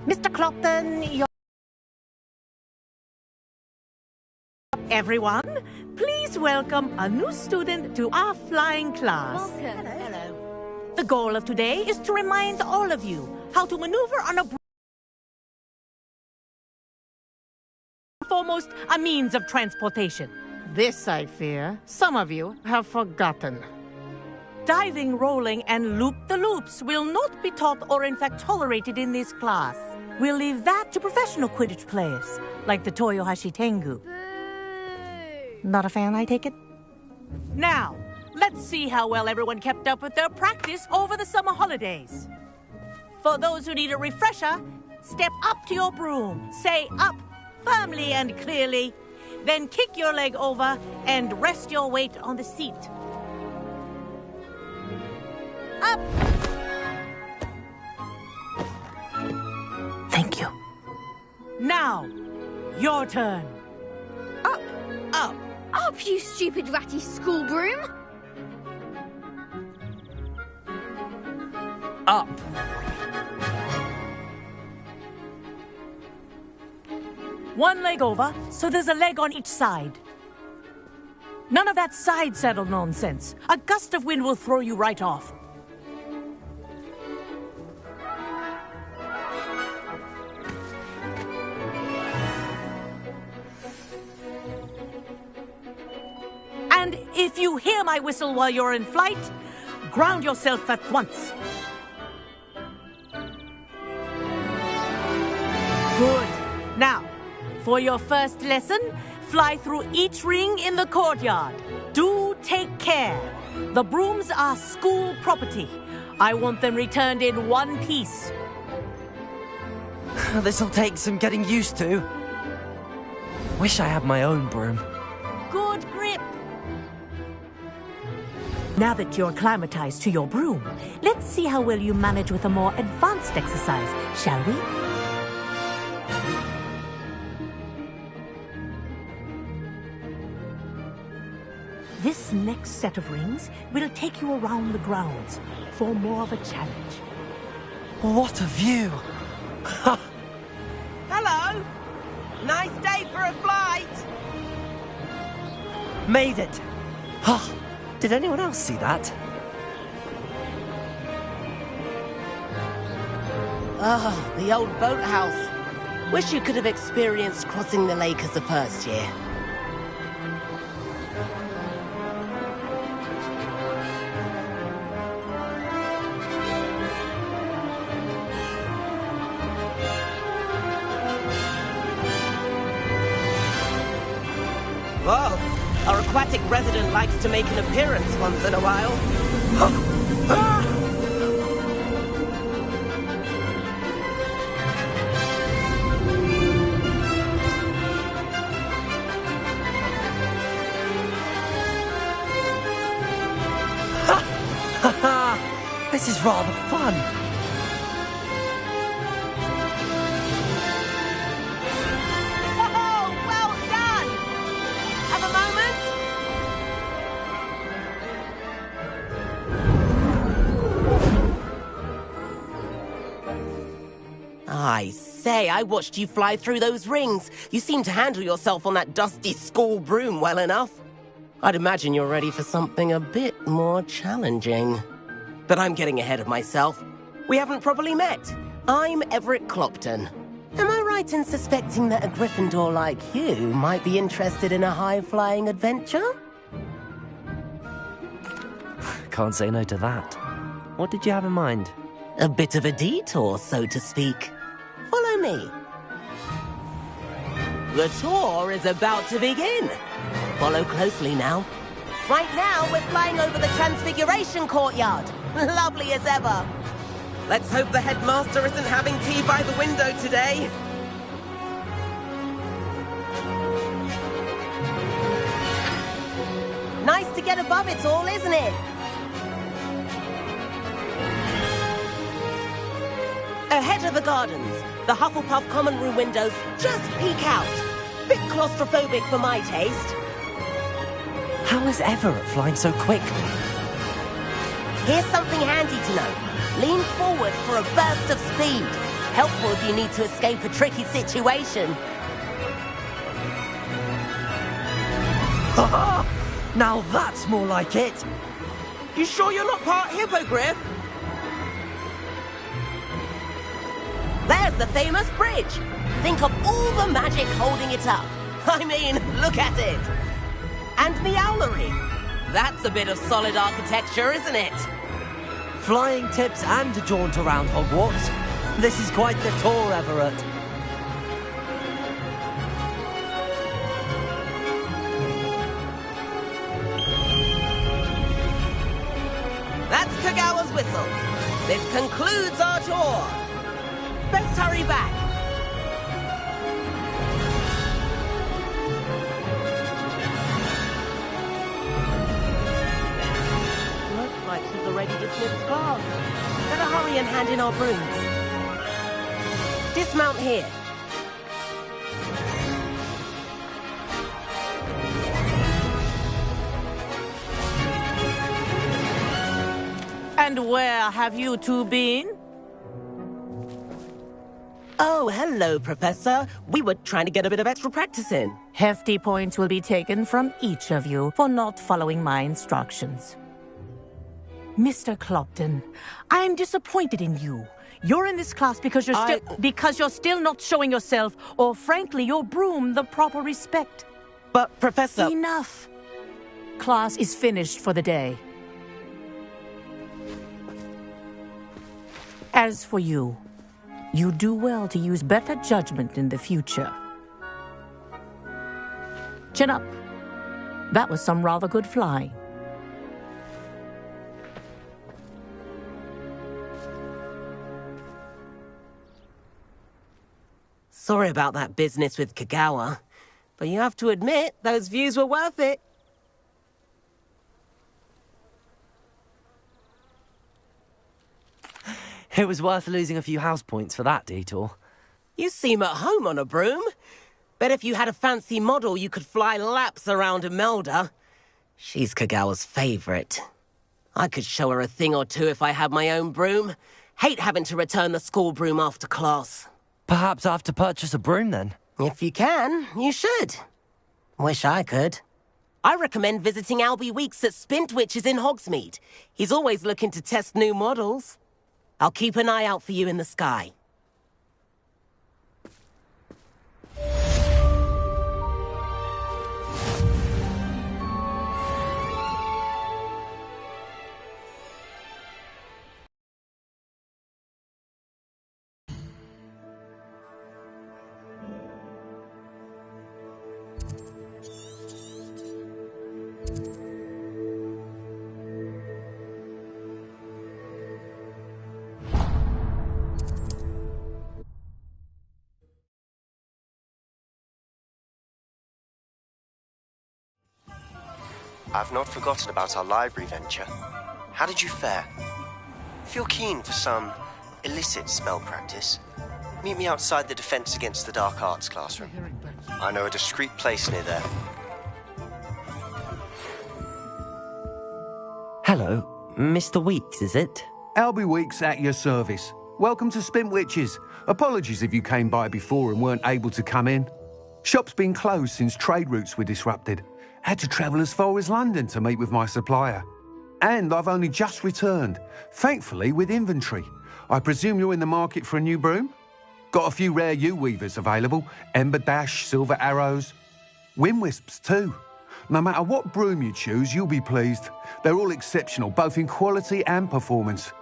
Mr. Clopton, everyone, please welcome a new student to our flying class. Welcome. Hello. The goal of today is to remind all of you how to maneuver on a foremost a means of transportation. This, I fear, some of you have forgotten. Diving, rolling, and loop-the-loops will not be taught or in fact tolerated in this class. We'll leave that to professional Quidditch players, like the Toyohashi Tengu. Boo. Not a fan, I take it? Now, let's see how well everyone kept up with their practice over the summer holidays. For those who need a refresher, step up to your broom, say up firmly and clearly, then kick your leg over and rest your weight on the seat. Up! Thank you. Now, your turn. Up. Up. Up, you stupid ratty school broom. Up. One leg over, so there's a leg on each side. None of that side saddle nonsense. A gust of wind will throw you right off. And if you hear my whistle while you're in flight, ground yourself at once. Good. Now, for your first lesson, fly through each ring in the courtyard. Do take care. The brooms are school property. I want them returned in one piece. This'll take some getting used to. Wish I had my own broom. Good grip. Now that you're acclimatized to your broom, let's see how well you manage with a more advanced exercise, shall we? This next set of rings will take you around the grounds for more of a challenge. What a view! Hello! Nice day for a flight! Made it! Did anyone else see that? Oh, the old boathouse. Wish you could have experienced crossing the lake as a first year. Whoa! Our aquatic resident likes to make an appearance once in a while. This is rather fun. Whoa! Well done! Have a moment? I say, I watched you fly through those rings. You seem to handle yourself on that dusty school broom well enough. I'd imagine you're ready for something a bit more challenging. But I'm getting ahead of myself. We haven't properly met. I'm Everett Clopton. Am I right in suspecting that a Gryffindor like you might be interested in a high-flying adventure? Can't say no to that. What did you have in mind? A bit of a detour, so to speak. Follow me. The tour is about to begin. Follow closely now. Right now, we're flying over the Transfiguration Courtyard. Lovely as ever. Let's hope the headmaster isn't having tea by the window today. Nice to get above it all, isn't it? Ahead of the gardens, the Hufflepuff common room windows just peek out. Bit claustrophobic for my taste. How is Everett flying so quickly? Here's something handy to know. Lean forward for a burst of speed. Helpful if you need to escape a tricky situation. Ha! Now that's more like it! You sure you're not part hippogriff? There's the famous bridge. Think of all the magic holding it up. I mean, look at it. And the owlery. That's a bit of solid architecture, isn't it? Flying tips and a jaunt around Hogwarts. This is quite the tour, Everett. That's Kagawa's whistle. This concludes our tour. Best hurry back. Looks like she's already dismissed class. Better hurry and hand in our brooms. Dismount here. And where have you two been? Oh, hello, Professor. We were trying to get a bit of extra practice in. Hefty points will be taken from each of you for not following my instructions. Mr. Clopton, I'm disappointed in you. You're in this class because you're still not showing yourself, or frankly, your broom the proper respect. But, Professor... Enough. Class is finished for the day. As for you, you do well to use better judgment in the future. Chin up. That was some rather good flying. Sorry about that business with Kagawa, but you have to admit, those views were worth it. It was worth losing a few house points for that detour. You seem at home on a broom. Bet if you had a fancy model, you could fly laps around Imelda. She's Kagawa's favorite. I could show her a thing or two if I had my own broom. Hate having to return the school broom after class. Perhaps I have to purchase a broom then? If you can, you should. Wish I could. I recommend visiting Albie Weeks at Spintwitches in Hogsmeade. He's always looking to test new models. I'll keep an eye out for you in the sky. I've not forgotten about our library venture. How did you fare? If you're keen for some illicit spell practice, meet me outside the Defense Against the Dark Arts classroom. I know a discreet place near there. Hello, Mr. Weeks, is it? Albie Weeks at your service. Welcome to Spintwitches. Apologies if you came by before and weren't able to come in. Shop's been closed since trade routes were disrupted. Had to travel as far as London to meet with my supplier. And I've only just returned, thankfully with inventory. I presume you're in the market for a new broom? Got a few rare U-weavers available, Ember Dash, Silver Arrows, Wind Wisps too. No matter what broom you choose, you'll be pleased. They're all exceptional, both in quality and performance.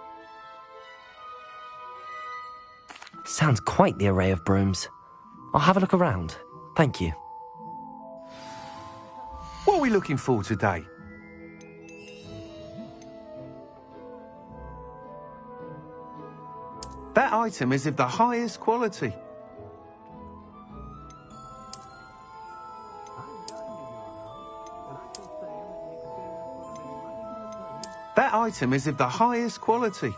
Sounds quite the array of brooms. I'll have a look around. Thank you. What are we looking for today? That item is of the highest quality. That item is of the highest quality.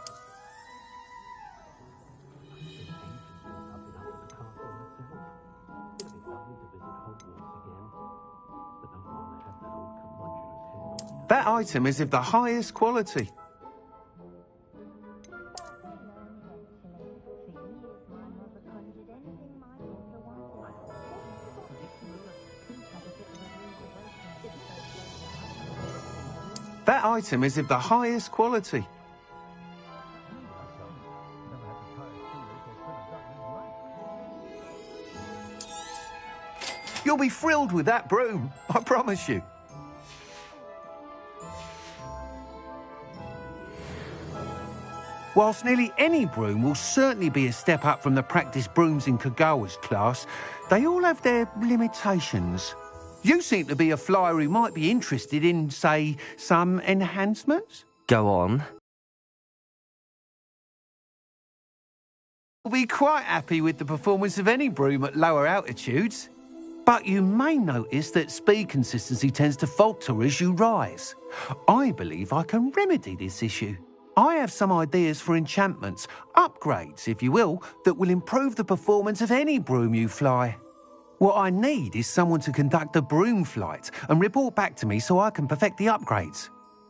That item is of the highest quality. That item is of the highest quality. You'll be thrilled with that broom, I promise you. Whilst nearly any broom will certainly be a step up from the practice brooms in Kagawa's class, they all have their limitations. You seem to be a flyer who might be interested in, say, some enhancements? Go on. You'll be quite happy with the performance of any broom at lower altitudes. But you may notice that speed consistency tends to falter as you rise. I believe I can remedy this issue. I have some ideas for enchantments, upgrades, if you will, that will improve the performance of any broom you fly. What I need is someone to conduct a broom flight and report back to me so I can perfect the upgrades.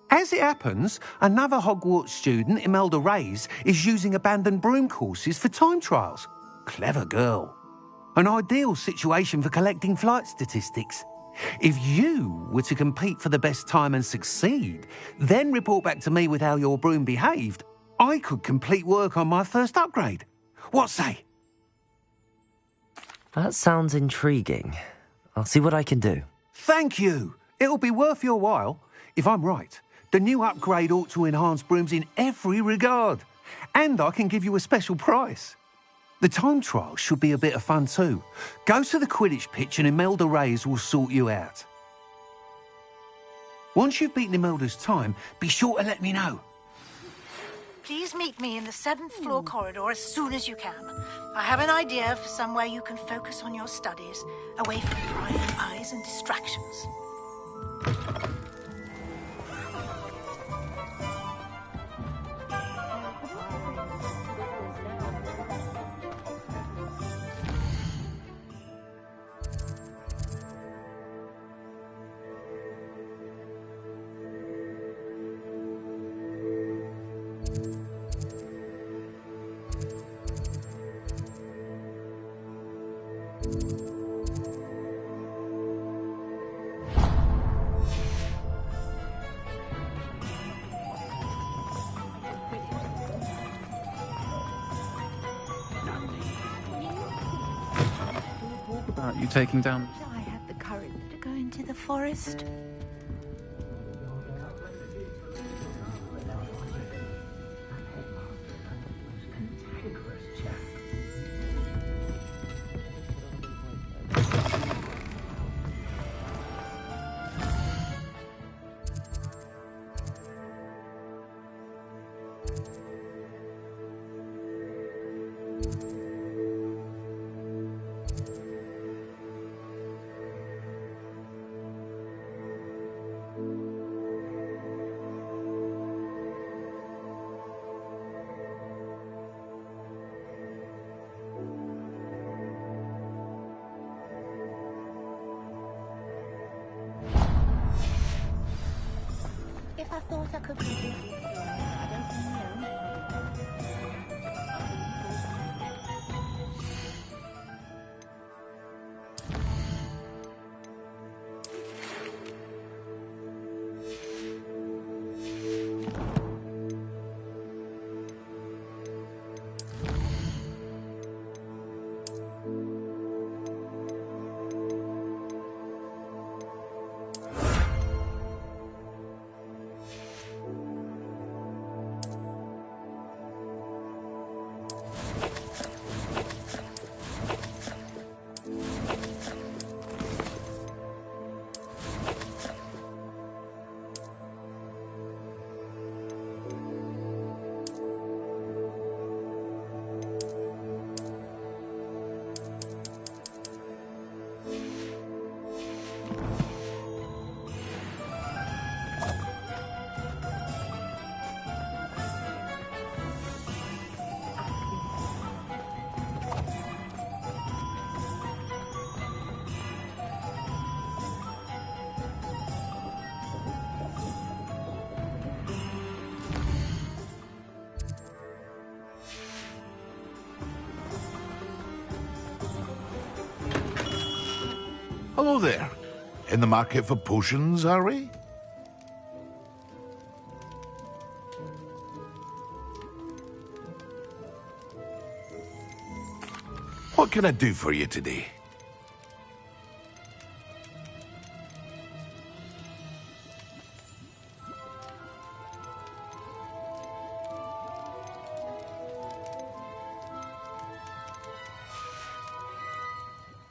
As it happens, another Hogwarts student, Imelda Reyes, is using abandoned broom courses for time trials. Clever girl. An ideal situation for collecting flight statistics. If you were to compete for the best time and succeed, then report back to me with how your broom behaved, I could complete work on my first upgrade. What say? That sounds intriguing. I'll see what I can do. Thank you. It'll be worth your while. If I'm right, the new upgrade ought to enhance brooms in every regard. And I can give you a special price. The time trial should be a bit of fun too. Go to the Quidditch pitch and Imelda Reyes will sort you out. Once you've beaten Imelda's time, be sure to let me know. Please meet me in the 7th floor corridor as soon as you can. I have an idea for somewhere you can focus on your studies, away from prying eyes and distractions. About you taking down... I had the courage to go into the forest. If I thought I could be I don't know. Hello there. In the market for potions, are we? What can I do for you today?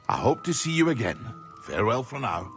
I hope to see you again. Farewell for now.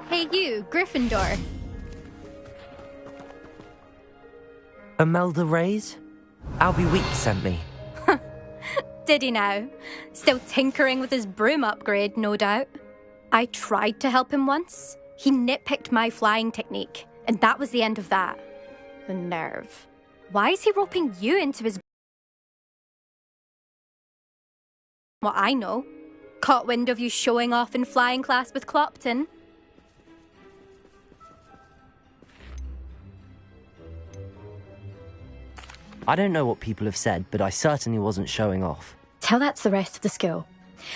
Hey you, Gryffindor. Imelda Reyes? Albie Weeks sent me. Did he now? Still tinkering with his broom upgrade, no doubt. I tried to help him once. He nitpicked my flying technique, and that was the end of that. The nerve. Why is he roping you into his... What I know. Caught wind of you showing off in flying class with Clopton. I don't know what people have said, but I certainly wasn't showing off. Tell that to the rest of the school.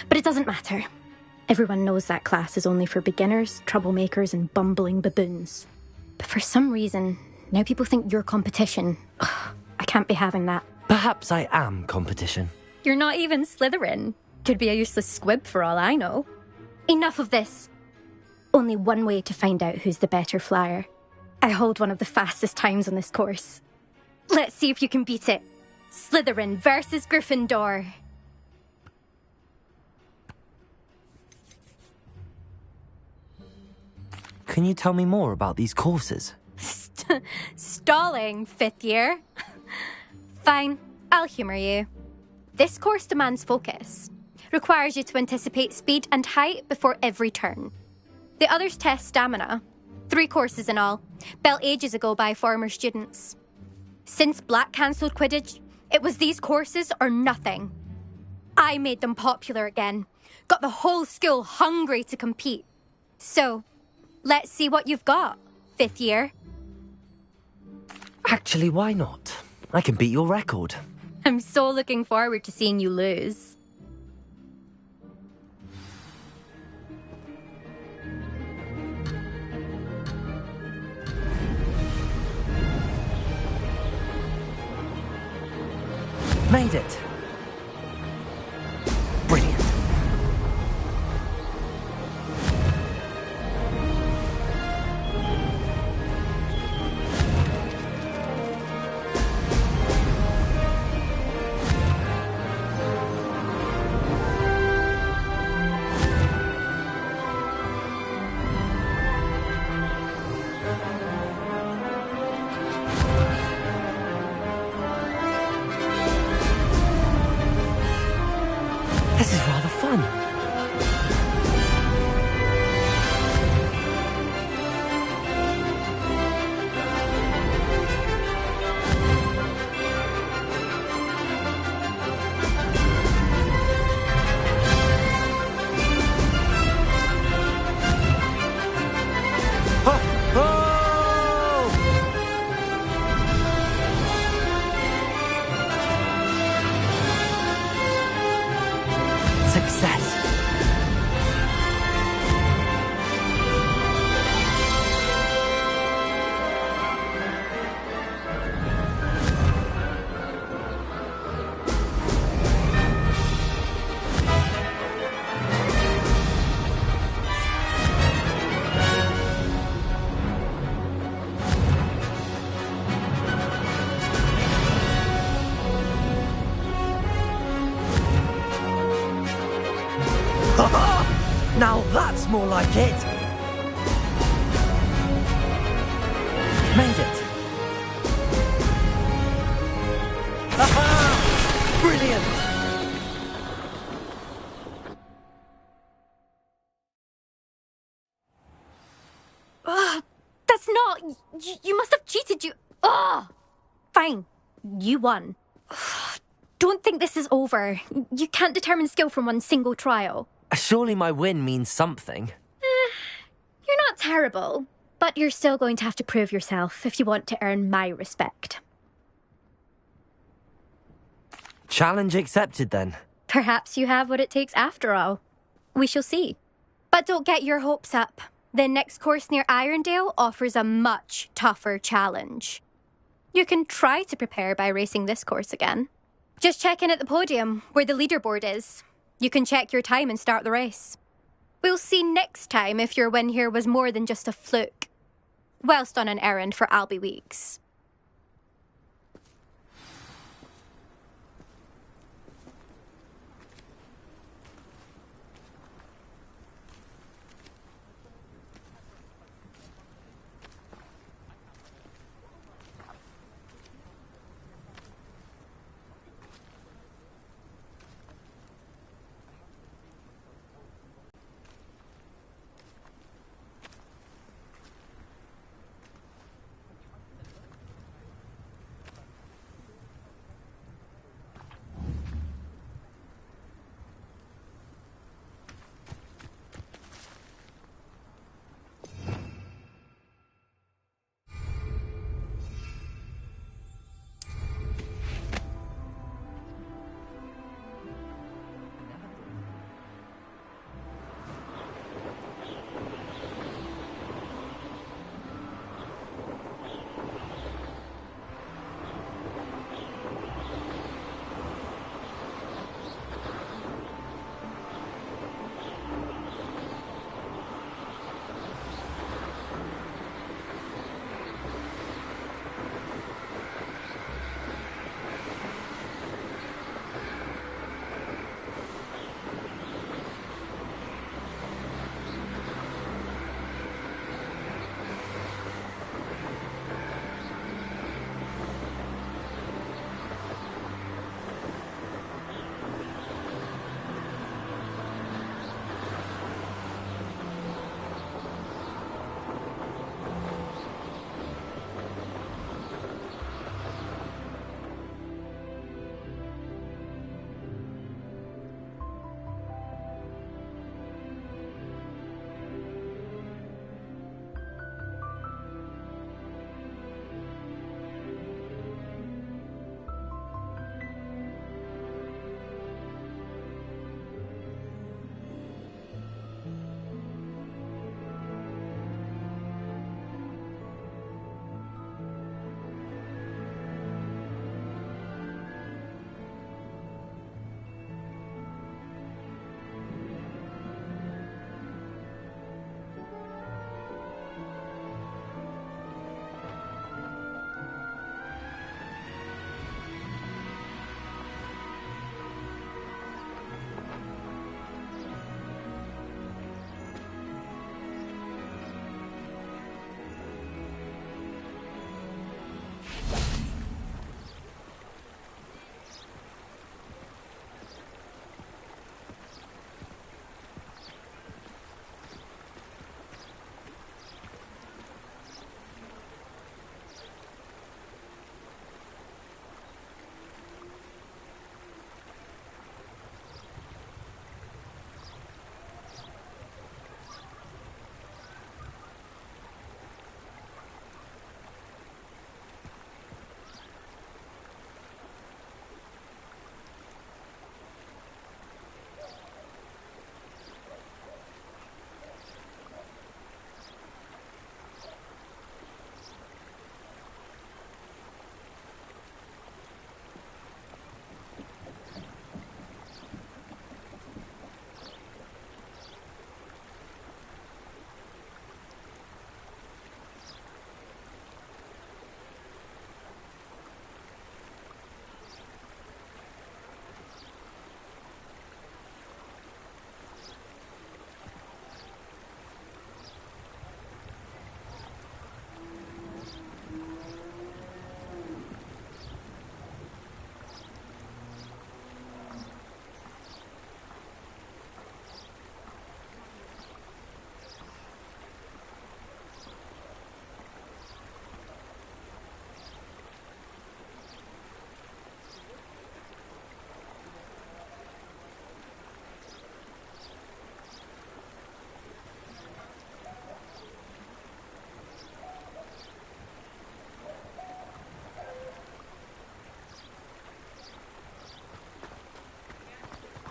But it doesn't matter. Everyone knows that class is only for beginners, troublemakers, and bumbling baboons. But for some reason, now people think you're competition. Ugh, I can't be having that. Perhaps I am competition. You're not even Slytherin. Could be a useless squib for all I know. Enough of this. Only one way to find out who's the better flyer. I hold one of the fastest times on this course. Let's see if you can beat it. Slytherin versus Gryffindor. Can you tell me more about these courses? Stalling, 5th year. Fine, I'll humour you. This course demands focus. Requires you to anticipate speed and height before every turn. The others test stamina. 3 courses in all, built ages ago by former students. Since Black cancelled Quidditch, it was these courses or nothing. I made them popular again. Got the whole school hungry to compete. So, let's see what you've got, 5th year. Actually, why not? I can beat your record. I'm so looking forward to seeing you lose. Made it. Now that's more like it! Made it! Aha! Brilliant! That's not... You must have cheated, you... Ugh! Fine. You won. Don't think this is over. You can't determine skill from one single trial. Surely my win means something. You're not terrible, but you're still going to have to prove yourself if you want to earn my respect. Challenge accepted, then. Perhaps you have what it takes after all. We shall see. But don't get your hopes up. The next course near Irondale offers a much tougher challenge. You can try to prepare by racing this course again. Just check in at the podium, where the leaderboard is. You can check your time and start the race. We'll see next time if your win here was more than just a fluke. Whilst on an errand for Albie Weeks.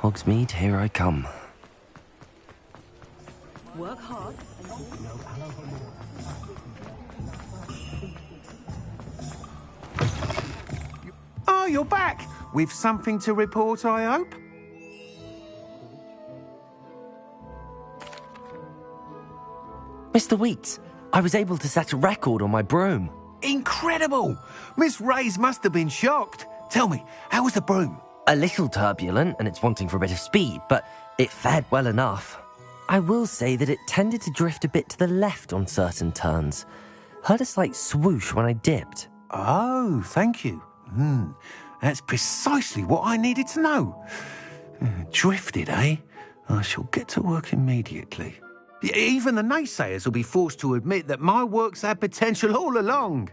Hogsmeade, here I come. Work hard. Oh, you're back! With something to report, I hope? Mr. Weeks, I was able to set a record on my broom. Incredible! Miss Reyes must have been shocked. Tell me, how was the broom? A little turbulent, and it's wanting for a bit of speed, but it fared well enough. I will say that it tended to drift a bit to the left on certain turns. Heard a slight swoosh when I dipped. Oh, thank you. That's precisely what I needed to know. Drifted, eh? I shall get to work immediately. Even the naysayers will be forced to admit that my work's had potential all along.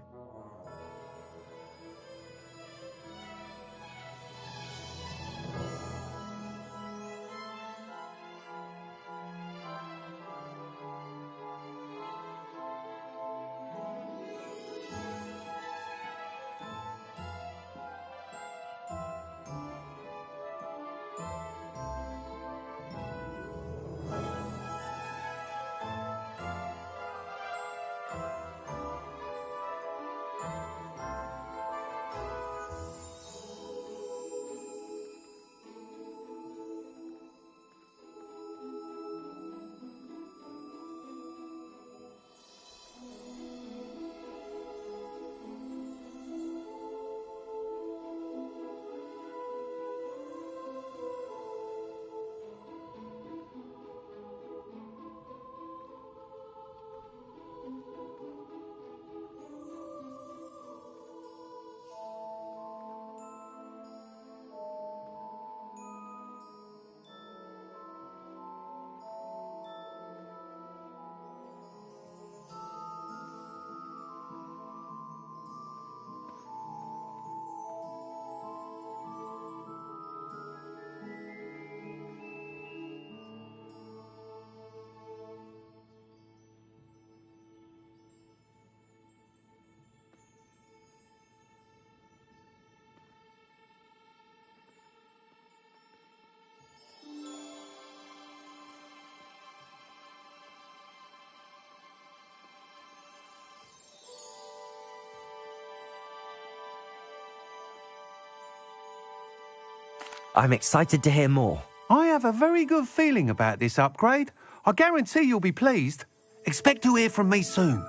I'm excited to hear more. I have a very good feeling about this upgrade. I guarantee you'll be pleased. Expect to hear from me soon.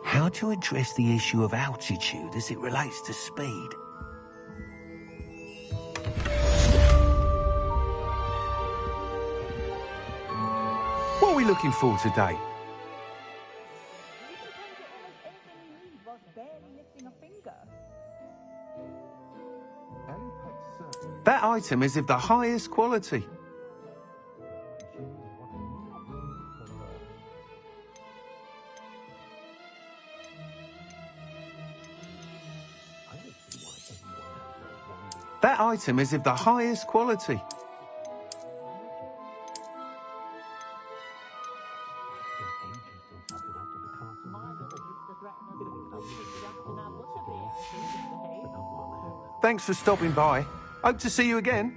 How to address the issue of altitude as it relates to speed? What are we looking for today? That item is of the highest quality. That item is of the highest quality. Thanks for stopping by. Hope to see you again.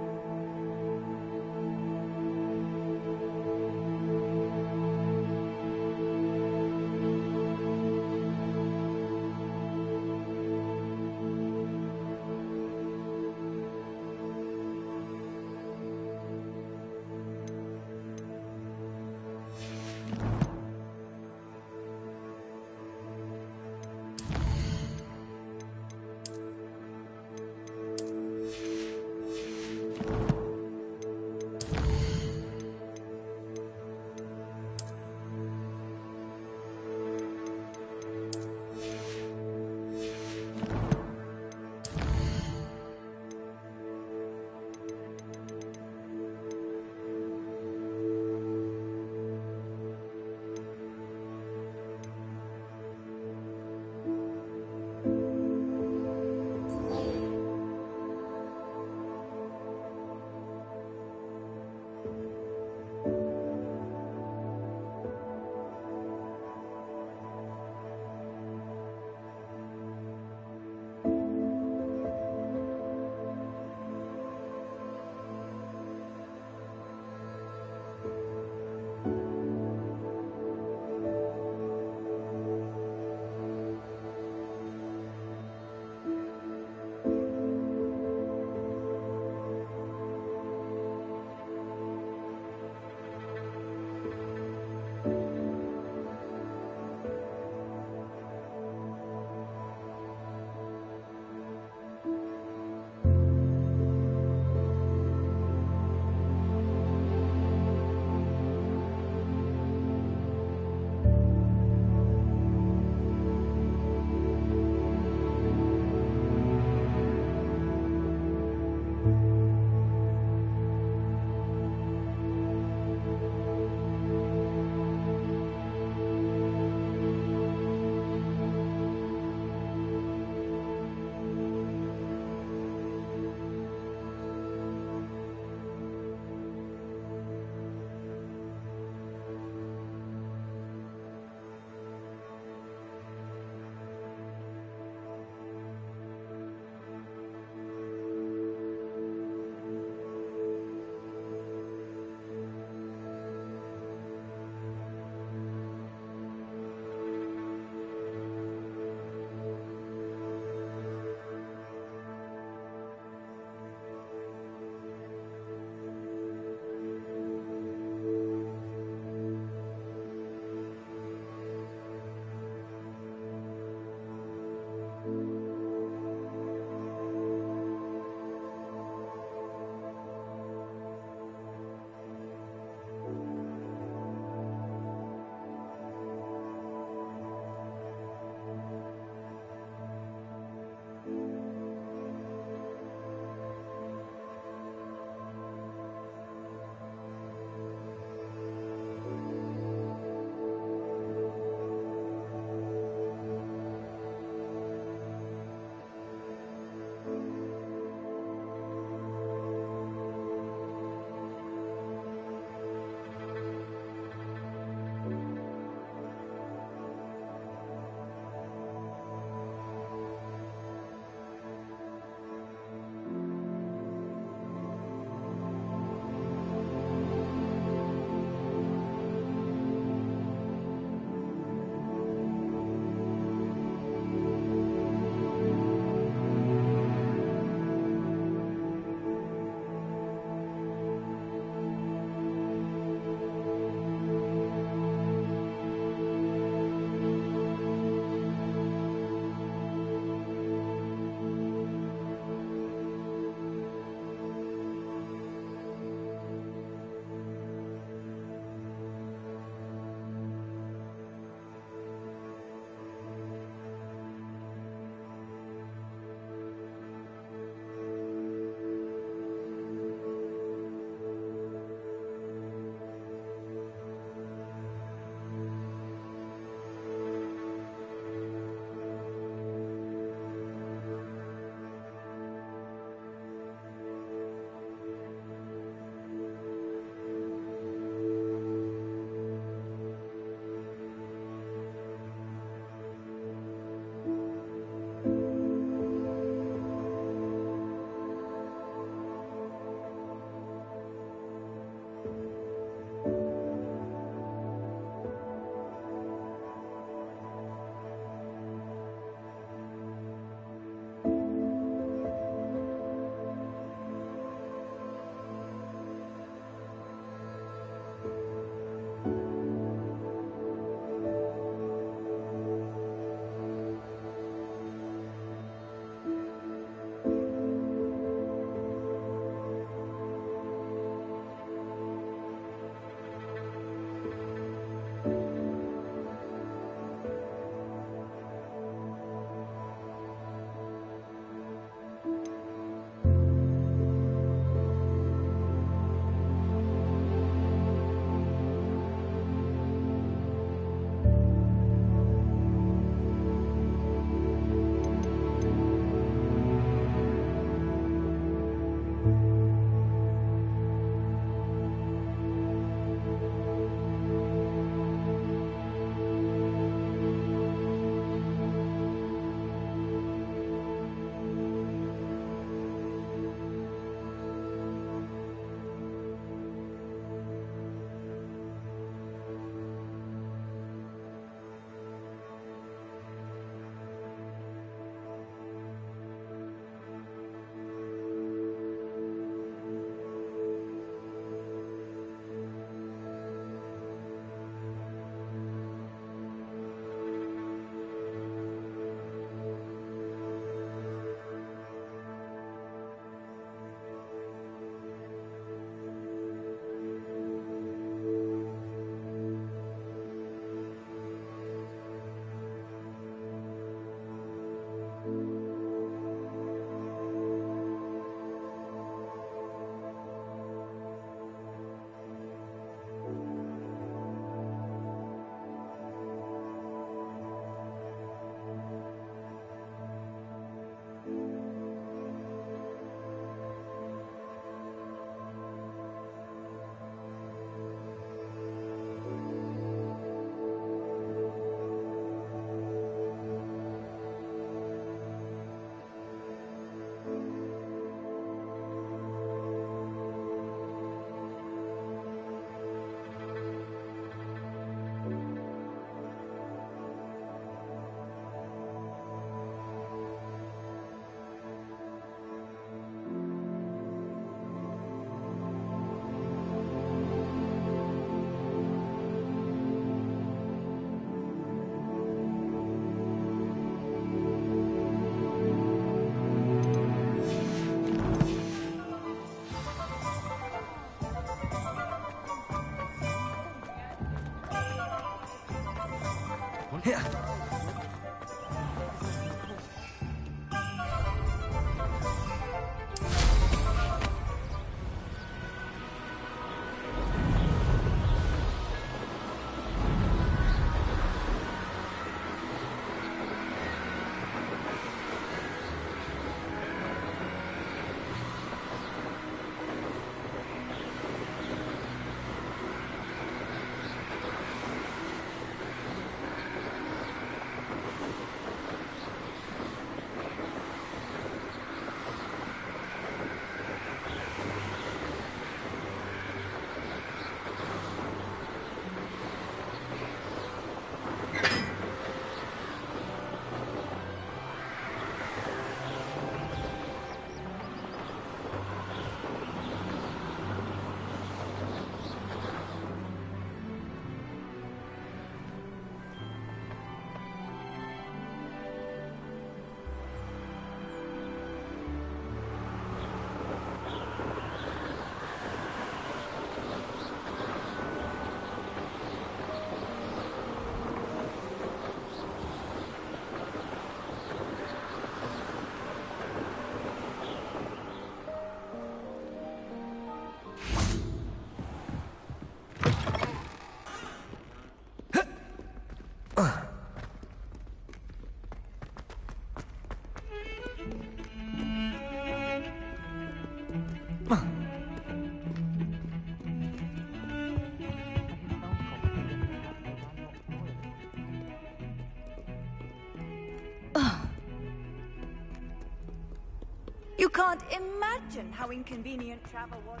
You can't imagine how inconvenient travel was.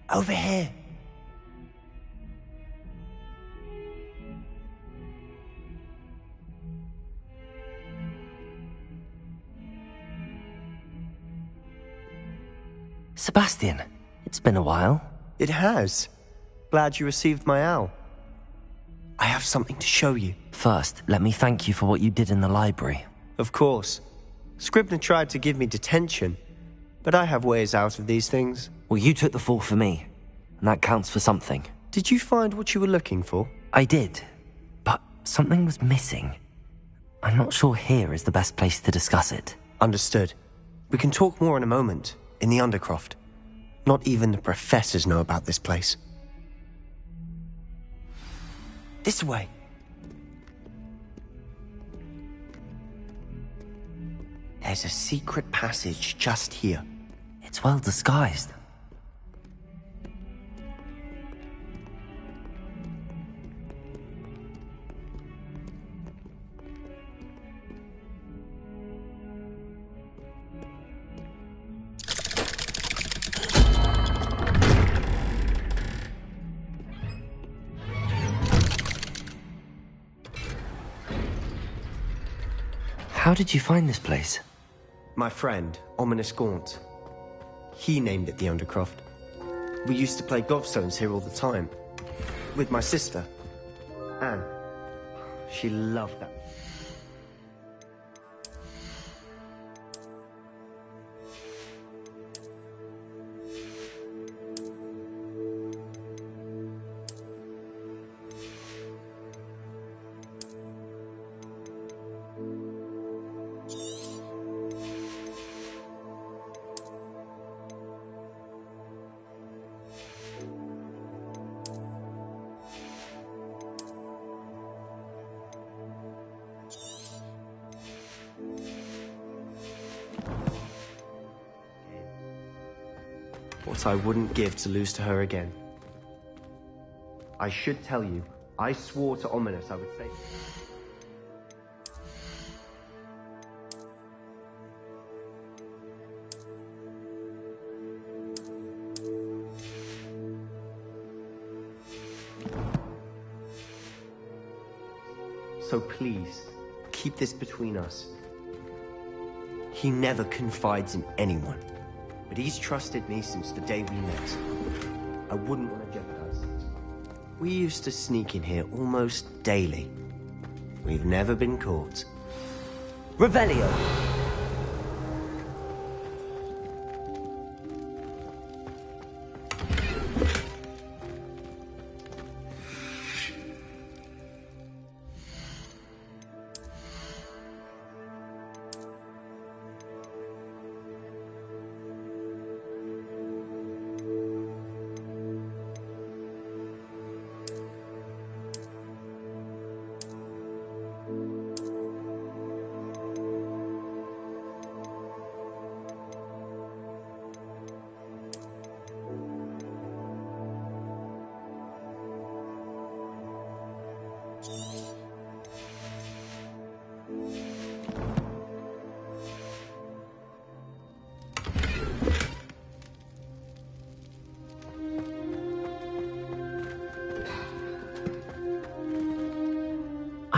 Over here. Sebastian, it's been a while. It has. Glad you received my owl. I have something to show you. First, let me thank you for what you did in the library. Of course. Scribner tried to give me detention, but I have ways out of these things. Well, you took the fall for me, and that counts for something. Did you find what you were looking for? I did, but something was missing. I'm not sure here is the best place to discuss it. Understood. We can talk more in a moment, in the Undercroft. Not even the professors know about this place. This way. There's a secret passage just here. It's well disguised. How did you find this place? My friend, Ominous Gaunt. He named it the Undercroft. We used to play gobstones here all the time. With my sister, Anne. She loved that. What I wouldn't give to lose to her again. I should tell you, I swore to Ominous I would say. So please, keep this between us. He never confides in anyone. But he's trusted me since the day we met. I wouldn't want to jeopardize it. We used to sneak in here almost daily. We've never been caught. Revelio!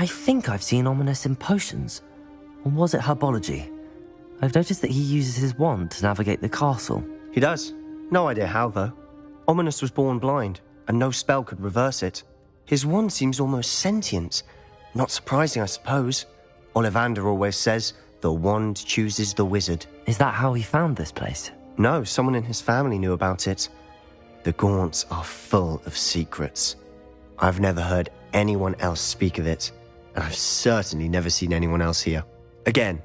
I think I've seen Ominous in potions. Or was it herbology? I've noticed that he uses his wand to navigate the castle. He does. No idea how, though. Ominous was born blind, and no spell could reverse it. His wand seems almost sentient. Not surprising, I suppose. Ollivander always says, the wand chooses the wizard. Is that how he found this place? No, someone in his family knew about it. The Gaunts are full of secrets. I've never heard anyone else speak of it, and I've certainly never seen anyone else here. Again,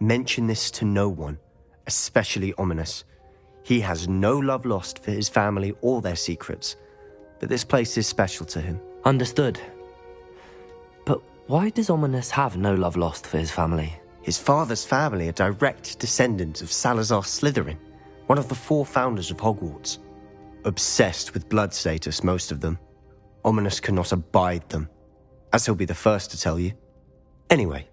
mention this to no one, especially Ominous. He has no love lost for his family or their secrets, but this place is special to him. Understood. But why does Ominous have no love lost for his family? His father's family are direct descendants of Salazar Slytherin, one of the 4 founders of Hogwarts. Obsessed with blood status, most of them. Ominous cannot abide them, as he'll be the first to tell you. Anyway,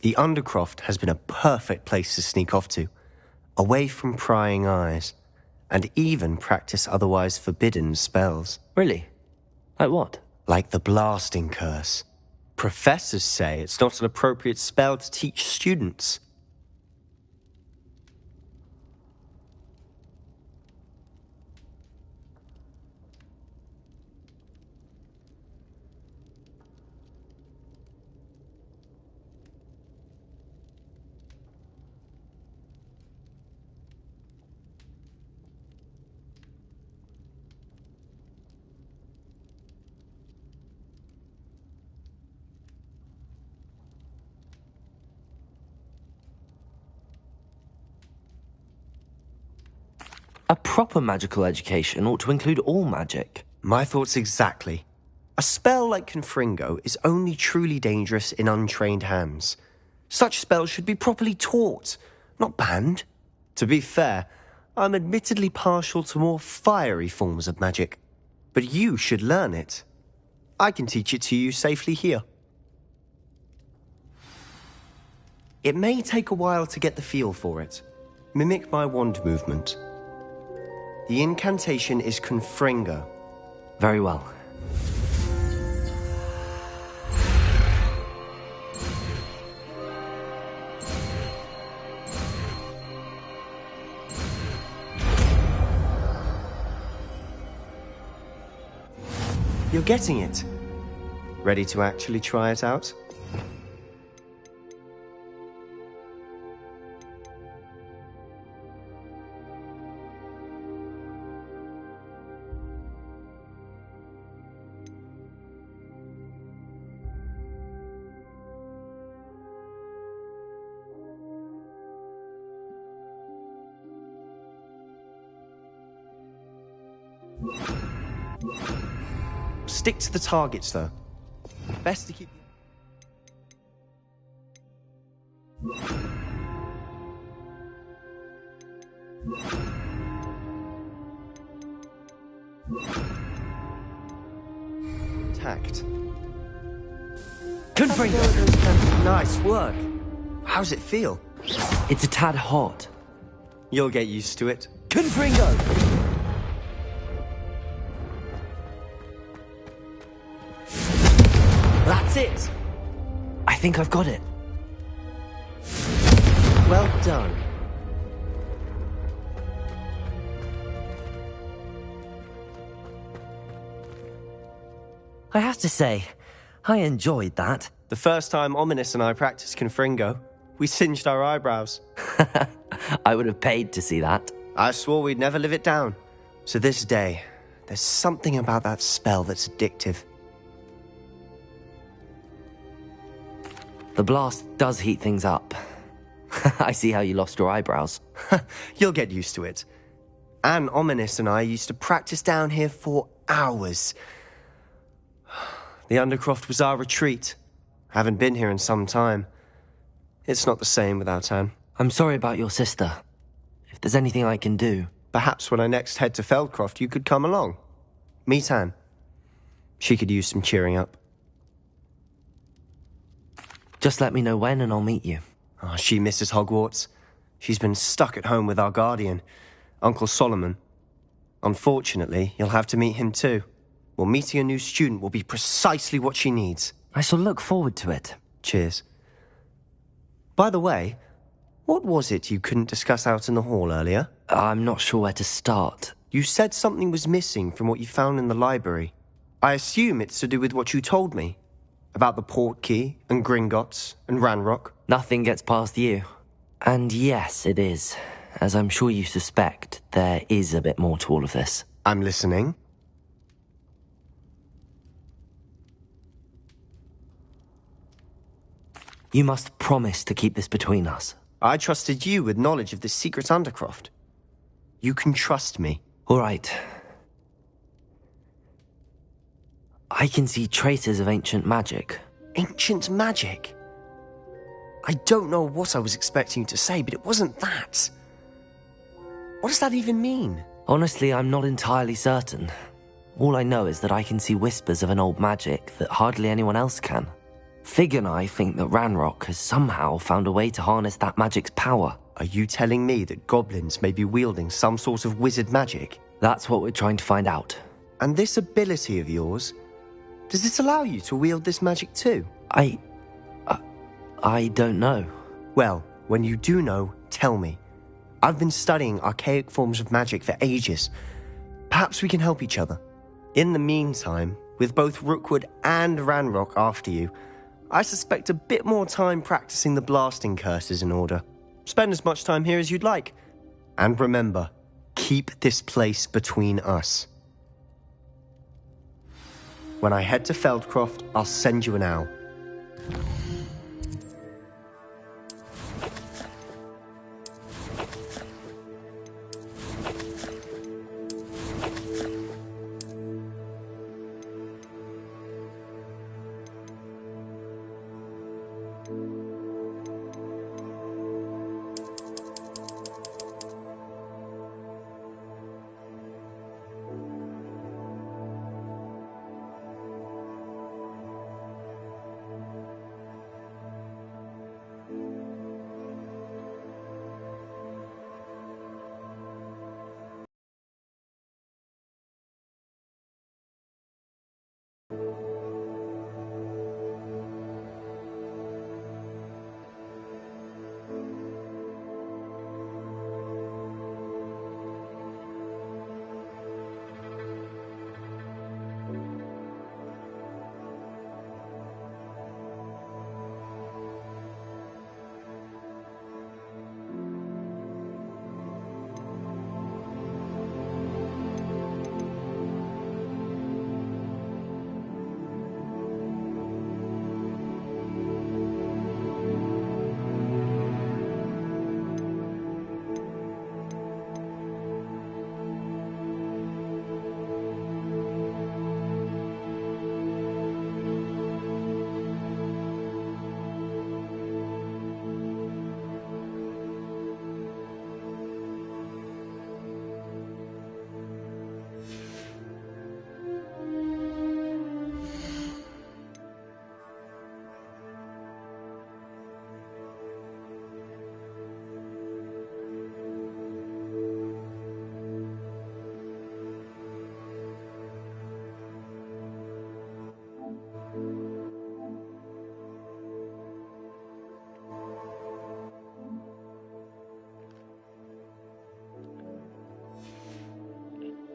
the Undercroft has been a perfect place to sneak off to, away from prying eyes, and even practice otherwise forbidden spells. Really? Like what? Like the blasting curse. Professors say it's not an appropriate spell to teach students. A proper magical education ought to include all magic. My thoughts exactly. A spell like Confringo is only truly dangerous in untrained hands. Such spells should be properly taught, not banned. To be fair, I'm admittedly partial to more fiery forms of magic, but you should learn it. I can teach it to you safely here. It may take a while to get the feel for it. Mimic my wand movement. The incantation is Confringo. Very well. You're getting it. Ready to actually try it out? Stick to the targets, though. Best to keep... Tact. Confringo! Nice work. How's it feel? It's a tad hot. You'll get used to it. Confringo! That's it! I think I've got it. Well done. I have to say, I enjoyed that. The first time Ominous and I practiced Confringo, we singed our eyebrows. I would have paid to see that. I swore we'd never live it down. To this day, there's something about that spell that's addictive. The blast does heat things up. I see how you lost your eyebrows. You'll get used to it. Anne Ominous and I used to practice down here for hours. The Undercroft was our retreat. Haven't been here in some time. It's not the same without Anne. I'm sorry about your sister. If there's anything I can do... Perhaps when I next head to Feldcroft, you could come along. Meet Anne. She could use some cheering up. Just let me know when and I'll meet you. Oh, she misses Hogwarts. She's been stuck at home with our guardian, Uncle Solomon. Unfortunately, you'll have to meet him too. Well, meeting a new student will be precisely what she needs. I shall look forward to it. Cheers. By the way, what was it you couldn't discuss out in the hall earlier? I'm not sure where to start. You said something was missing from what you found in the library. I assume it's to do with what you told me. About the Portkey, and Gringotts, and Ranrock. Nothing gets past you. And yes, it is. As I'm sure you suspect, there is a bit more to all of this. I'm listening. You must promise to keep this between us. I trusted you with knowledge of this secret undercroft. You can trust me. All right. I can see traces of ancient magic. Ancient magic? I don't know what I was expecting you to say, but it wasn't that. What does that even mean? Honestly, I'm not entirely certain. All I know is that I can see whispers of an old magic that hardly anyone else can. Fig and I think that Ranrock has somehow found a way to harness that magic's power. Are you telling me that goblins may be wielding some sort of wizard magic? That's what we're trying to find out. And this ability of yours, does it allow you to wield this magic too? I don't know. Well, when you do know, tell me. I've been studying archaic forms of magic for ages. Perhaps we can help each other. In the meantime, with both Rookwood and Ranrock after you, I suspect a bit more time practicing the blasting curse is in order. Spend as much time here as you'd like. And remember, keep this place between us. When I head to Feldcroft, I'll send you an owl.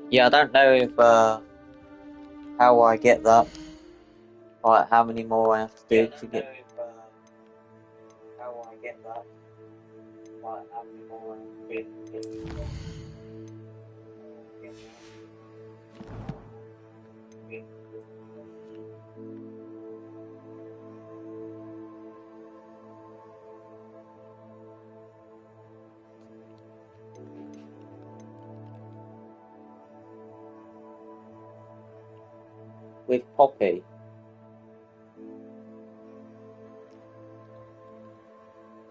Yeah, I don't know if how I get that. Like how many more I have to do to get. How I get that. Like how many more I have to do to get. With Poppy.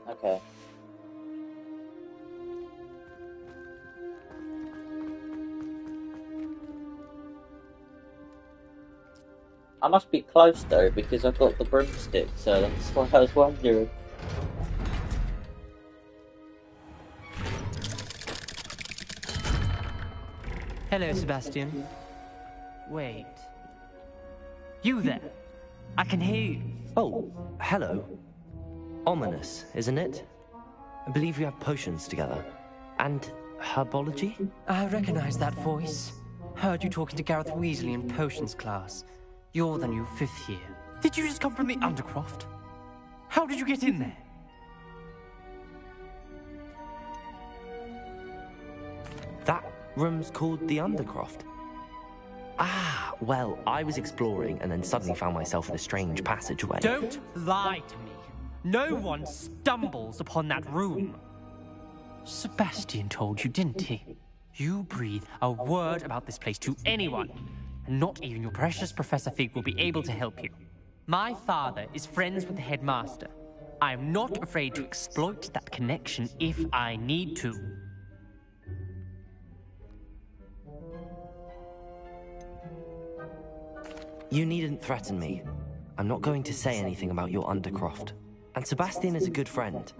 Okay. I must be close though because I've got the broomstick, so that's what I was wondering. Hello, Sebastian. Wait. You there? I can hear you. Oh, hello. Ominous, isn't it? I believe we have potions together. And herbology? I recognize that voice. Heard you talking to Gareth Weasley in potions class. You're the new 5th year. Did you just come from the Undercroft? How did you get in there? That room's called the Undercroft. Ah, well, I was exploring and then suddenly found myself in a strange passageway. Don't lie to me. No one stumbles upon that room. Sebastian told you, didn't he? You breathe a word about this place to anyone, and not even your precious Professor Fig will be able to help you. My father is friends with the headmaster. I am not afraid to exploit that connection if I need to. You needn't threaten me. I'm not going to say anything about your Undercroft. And Sebastian is a good friend.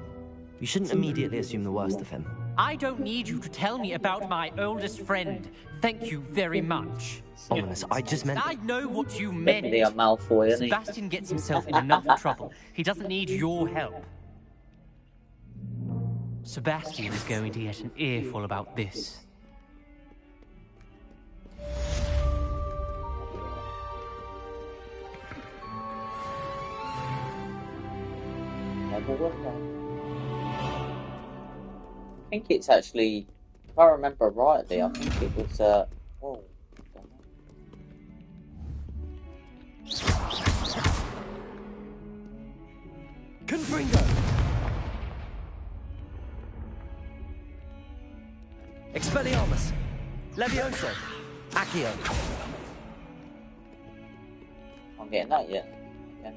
You shouldn't immediately assume the worst of him. I don't need you to tell me about my oldest friend. Thank you very much. Ominous, I just meant... I know what you meant. Definitely a Malfoy, isn't he? Sebastian gets himself in enough trouble. He doesn't need your help. Sebastian is going to get an earful about this. I think it's actually, if I remember rightly, I think it was, oh, Confringo! Expelliarmus! Levioso! Accio! I'm getting that yet. Okay.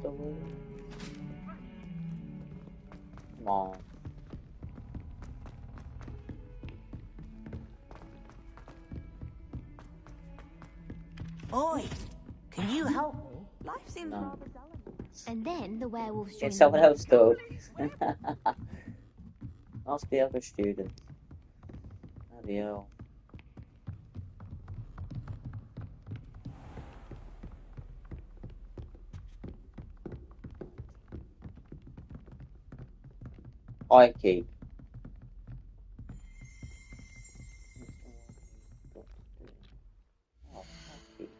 Come on. Oi, can you help me? Life seems rather dull. And then the werewolves join Get someone else to. Ask the other students. Bloody hell. I keep. Oh, I keep.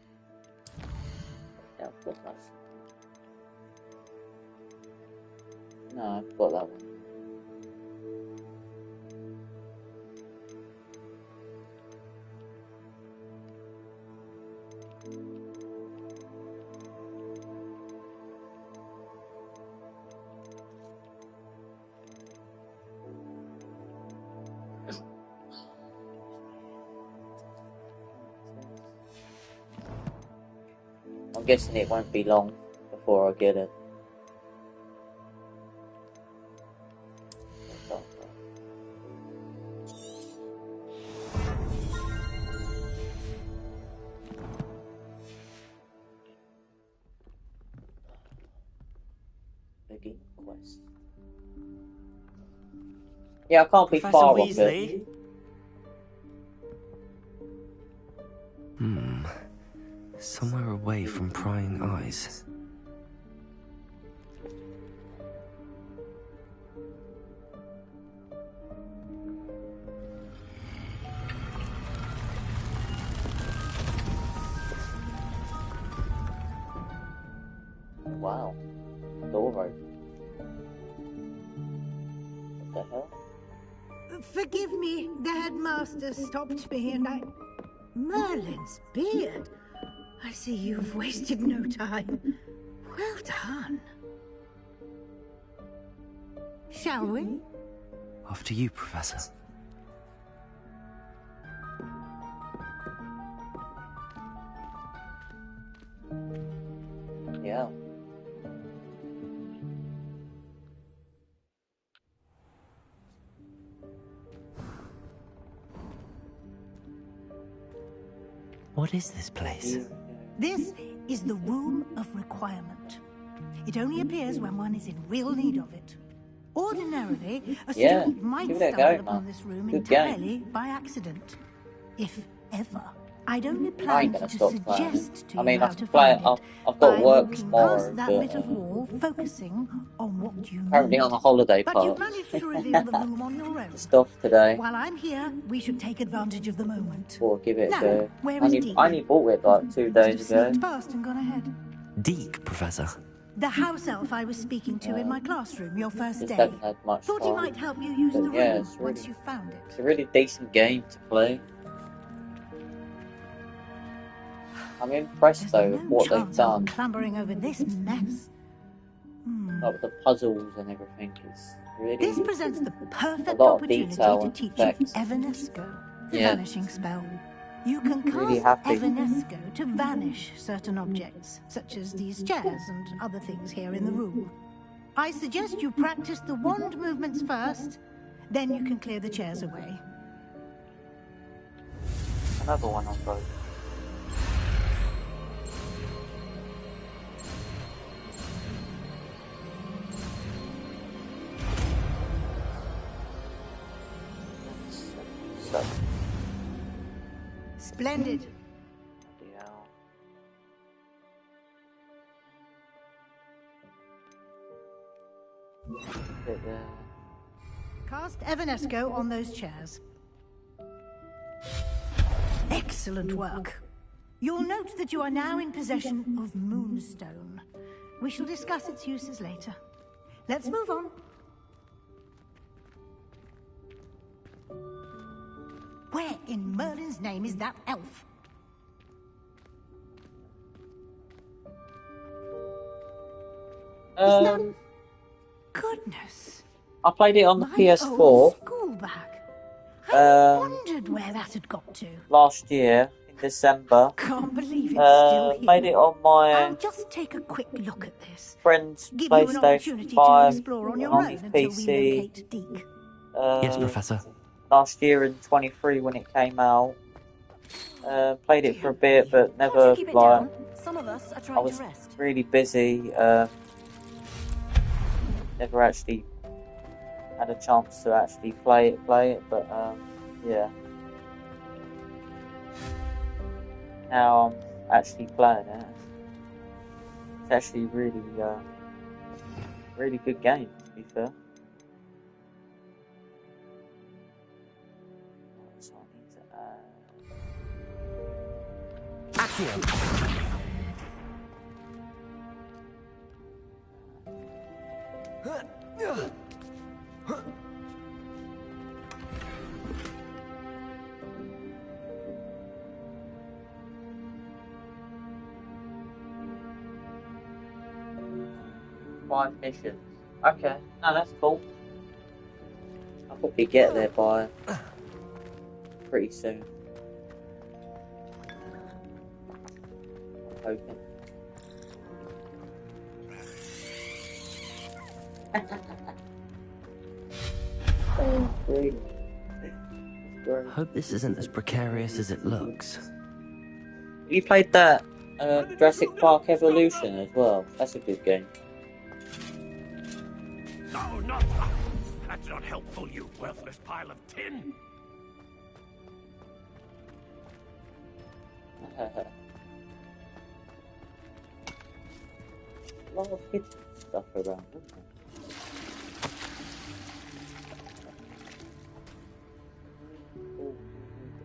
Yeah, I've got that. No, I've got that one. I'm guessing it won't be long before I get it. Begin quest. Yeah, I can't be Professor far Weasley? off it. Somewhere away from prying eyes. Wow. Door open. What the hell? Forgive me, the headmaster stopped me and I... Merlin's beard. I see you've wasted no time. Well done. Shall we? After you, Professor. Yeah. What is this place? This is the Room of Requirement. It only appears when one is in real need of it. Ordinarily, a student might give it a stumble go, upon man. this room Good entirely by accident. If ever. I'd only I ain't planned gonna to stop playing. suggest to I mean, you I how to can play find it. it I've got by work walking tomorrow, past that but bit of wall, focusing on what you currently need. on the holiday But part. you've managed to reveal the room on your own. Just off today. While I'm here, we should take advantage of the moment. Or give it a Now, go. where I is only, Deke? I only bought it like 2 Must days have ago. sneaked past and gone ahead. Deke, Professor. The house elf I was speaking to in my classroom your first Just day. haven't had much Thought he time. might help you use But the yeah, room it's once really, you found it's it. a really decent game to play. I'm impressed though with what they've done. Clambering over this mess. Like with the puzzles and everything. It's really This presents the perfect a lot of opportunity detail to and teach you effects. Evanesco, the Yeah. vanishing spell. You can Really cast happy. Evanesco to vanish certain objects, such as these chairs and other things here in the room. I suggest you practice the wand movements first, then you can clear the chairs away. Another one on both. So, Splendid. yeah. Bit there. Cast Evanesco on those chairs. Excellent work. You'll note that you are now in possession of Moonstone. We shall discuss its uses later. Let's move on. Where in Merlin's name is that elf? Goodness. I played it on the My PS4 old school bag. I wondered where that had got to. last year in December. Can't believe it's still here. Made it on I'll my just take a quick look at this. friend's Give you an opportunity PlayStation to 5 explore on and your on own his until we PC. locate Deke. Yes, Professor. Last year in 23 when it came out. Played it for a bit, but never keep it like. down? Some of us are I trying was to rest. really busy. Never actually had a chance to actually play it. But yeah. Now I'm actually playing it. It's actually really, really good game, to be fair. So I need to Five missions. Okay, no, that's cool. I'll probably get there by pretty soon. I'm hoping. Great. Hope this isn't as precarious as it looks. You played that Jurassic Park Evolution as well. That's a good game. No, not that. That's not helpful, you worthless pile of tin. A lot of hidden stuff around, isn't there? Oh,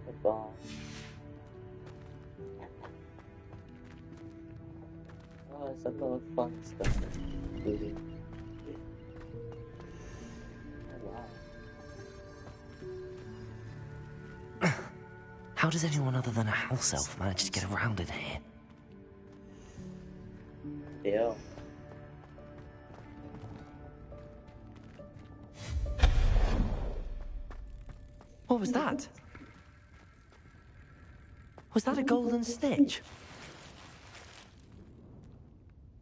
a bar. Oh, there's a lot of fun stuff. Really. Oh, wow. How does anyone other than a house elf manage to get around in here? Yeah. What was that? Was that a golden snitch?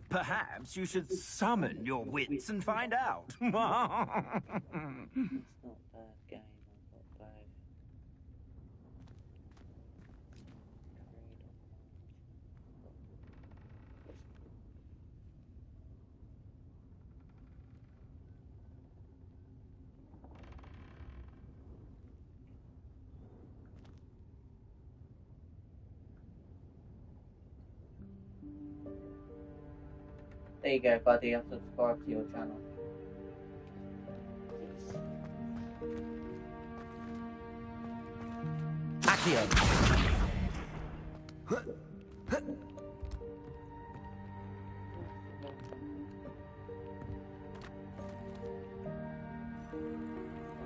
Perhaps you should summon your wits and find out. It's not a bad game, I've got both. There you go, buddy. I've subscribed to your channel. Accio.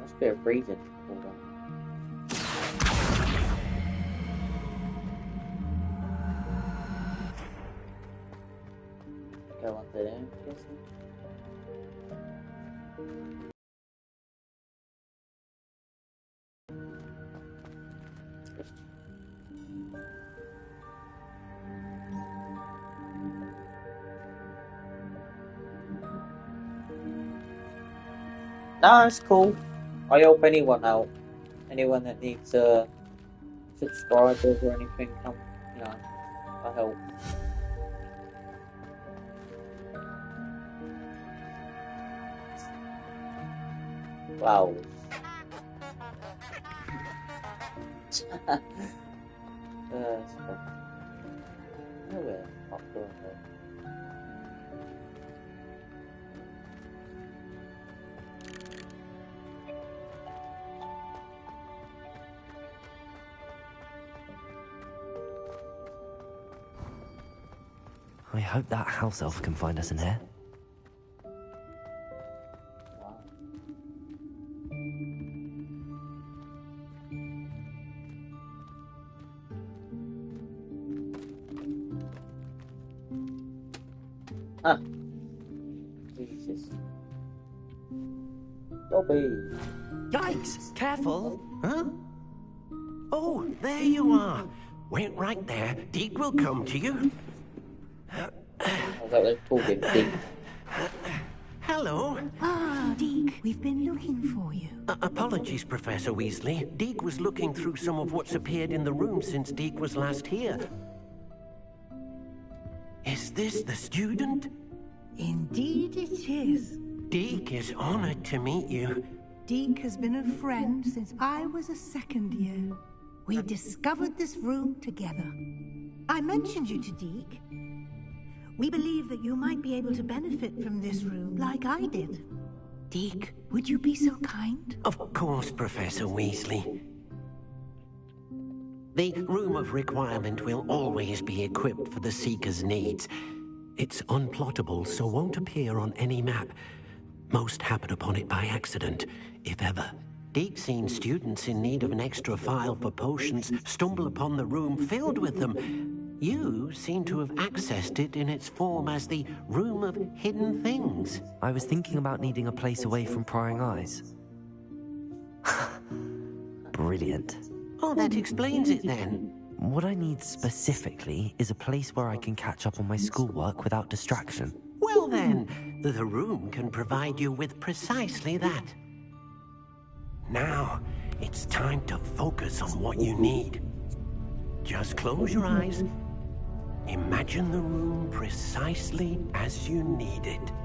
Must be a reason for that. Go on to them, Jesse. No, it's cool. I help anyone out. Anyone that needs subscribers or anything, come, you know, I help. Wow. That's fun. Nowhere. Not doing that. I hope that house elf can find us in here. Ah. Jesus. Dobby. Yikes! Careful! Huh? Oh, there you are. Wait right there. Deke will come to you. I was like talking deep. Hello. Ah, Deke, we've been looking for you. Apologies, Professor Weasley. Deke was looking through some of what's appeared in the room since Deke was last here. Is this the student? Indeed it is. Deke is honored to meet you. Deke has been a friend since I was a second year. We discovered this room together. I mentioned you to Deke. We believe that you might be able to benefit from this room like I did. Deke, would you be so kind? Of course, Professor Weasley. The Room of Requirement will always be equipped for the Seeker's needs. It's unplottable, so won't appear on any map. Most happen upon it by accident, if ever. Deke's seen students in need of an extra file for potions stumble upon the room filled with them. You seem to have accessed it in its form as the Room of Hidden Things. I was thinking about needing a place away from prying eyes. Brilliant. Oh, that explains it then. What I need specifically is a place where I can catch up on my schoolwork without distraction. Well then, the room can provide you with precisely that. Now, it's time to focus on what you need. Just close your eyes. Imagine the room precisely as you need it.